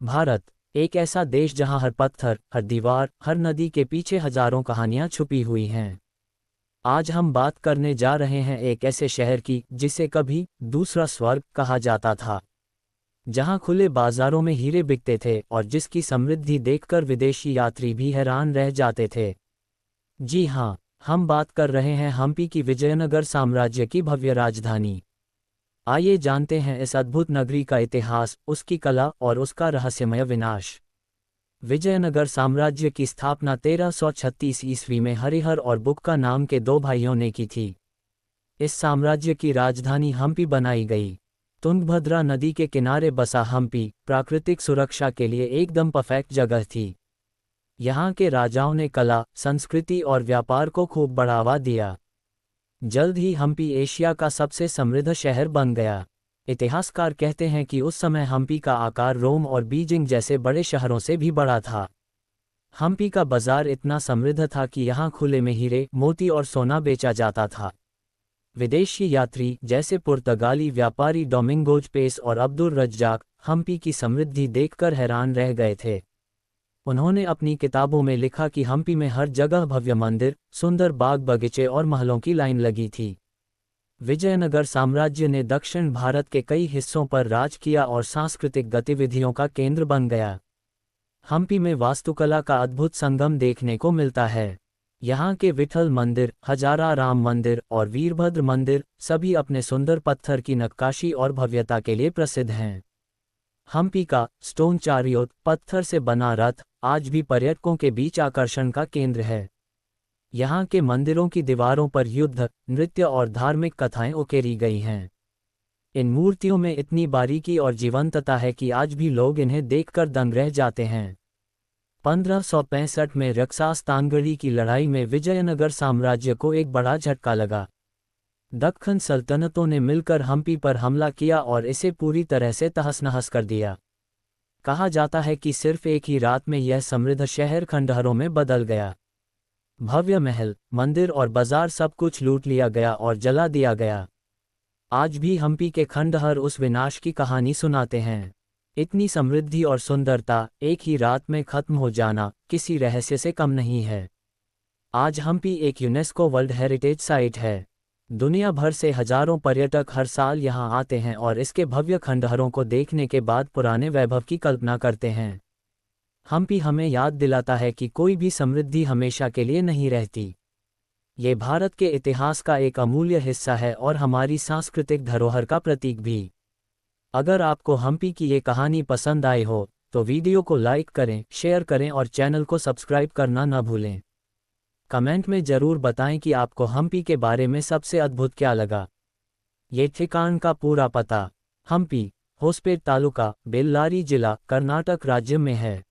भारत एक ऐसा देश जहां हर पत्थर, हर दीवार, हर नदी के पीछे हजारों कहानियां छुपी हुई हैं। आज हम बात करने जा रहे हैं एक ऐसे शहर की जिसे कभी दूसरा स्वर्ग कहा जाता था, जहां खुले बाजारों में हीरे बिकते थे और जिसकी समृद्धि देखकर विदेशी यात्री भी हैरान रह जाते थे। जी हाँ, हम बात कर रहे हैं हम्पी की, विजयनगर साम्राज्य की भव्य राजधानी। आइए जानते हैं इस अद्भुत नगरी का इतिहास, उसकी कला और उसका रहस्यमय विनाश। विजयनगर साम्राज्य की स्थापना 1336 ईस्वी में हरिहर और बुक्का नाम के दो भाइयों ने की थी। इस साम्राज्य की राजधानी हम्पी बनाई गई। तुंगभद्रा नदी के किनारे बसा हम्पी प्राकृतिक सुरक्षा के लिए एकदम परफेक्ट जगह थी। यहाँ के राजाओं ने कला, संस्कृति और व्यापार को खूब बढ़ावा दिया। जल्द ही हम्पी एशिया का सबसे समृद्ध शहर बन गया। इतिहासकार कहते हैं कि उस समय हम्पी का आकार रोम और बीजिंग जैसे बड़े शहरों से भी बड़ा था। हम्पी का बाजार इतना समृद्ध था कि यहाँ खुले में हीरे, मोती और सोना बेचा जाता था। विदेशी यात्री जैसे पुर्तगाली व्यापारी डोमिंगोज पेस और अब्दुल रज्जाक हम्पी की समृद्धि देखकर हैरान रह गए थे। उन्होंने अपनी किताबों में लिखा कि हम्पी में हर जगह भव्य मंदिर, सुंदर बाग बगीचे और महलों की लाइन लगी थी। विजयनगर साम्राज्य ने दक्षिण भारत के कई हिस्सों पर राज किया और सांस्कृतिक गतिविधियों का केंद्र बन गया। हम्पी में वास्तुकला का अद्भुत संगम देखने को मिलता है। यहाँ के विठल मंदिर, हजारा राम मंदिर और वीरभद्र मंदिर सभी अपने सुंदर पत्थर की नक्काशी और भव्यता के लिए प्रसिद्ध हैं। हम्पी का स्टोन चारियोट पत्थर से बना रथ आज भी पर्यटकों के बीच आकर्षण का केंद्र है। यहाँ के मंदिरों की दीवारों पर युद्ध, नृत्य और धार्मिक कथाएं उकेरी गई हैं। इन मूर्तियों में इतनी बारीकी और जीवंतता है कि आज भी लोग इन्हें देखकर दंग रह जाते हैं। 1565 में रक्षास्तानगढ़ी की लड़ाई में विजयनगर साम्राज्य को एक बड़ा झटका लगा। दक्खन सल्तनतों ने मिलकर हम्पी पर हमला किया और इसे पूरी तरह से तहस-नहस कर दिया। कहा जाता है कि सिर्फ एक ही रात में यह समृद्ध शहर खंडहरों में बदल गया। भव्य महल, मंदिर और बाजार सब कुछ लूट लिया गया और जला दिया गया। आज भी हम्पी के खंडहर उस विनाश की कहानी सुनाते हैं। इतनी समृद्धि और सुंदरता एक ही रात में खत्म हो जाना किसी रहस्य से कम नहीं है। आज हम्पी एक यूनेस्को वर्ल्ड हेरिटेज साइट है। दुनिया भर से हजारों पर्यटक हर साल यहां आते हैं और इसके भव्य खंडहरों को देखने के बाद पुराने वैभव की कल्पना करते हैं। हम्पी हमें याद दिलाता है कि कोई भी समृद्धि हमेशा के लिए नहीं रहती। ये भारत के इतिहास का एक अमूल्य हिस्सा है और हमारी सांस्कृतिक धरोहर का प्रतीक भी। अगर आपको हम्पी की ये कहानी पसंद आई हो तो वीडियो को लाइक करें, शेयर करें और चैनल को सब्सक्राइब करना न भूलें। कमेंट में ज़रूर बताएं कि आपको हम्पी के बारे में सबसे अद्भुत क्या लगा। ये ठिकान का पूरा पता: हम्पी, होसपेट तालुका, बेल्लारी जिला, कर्नाटक राज्य में है।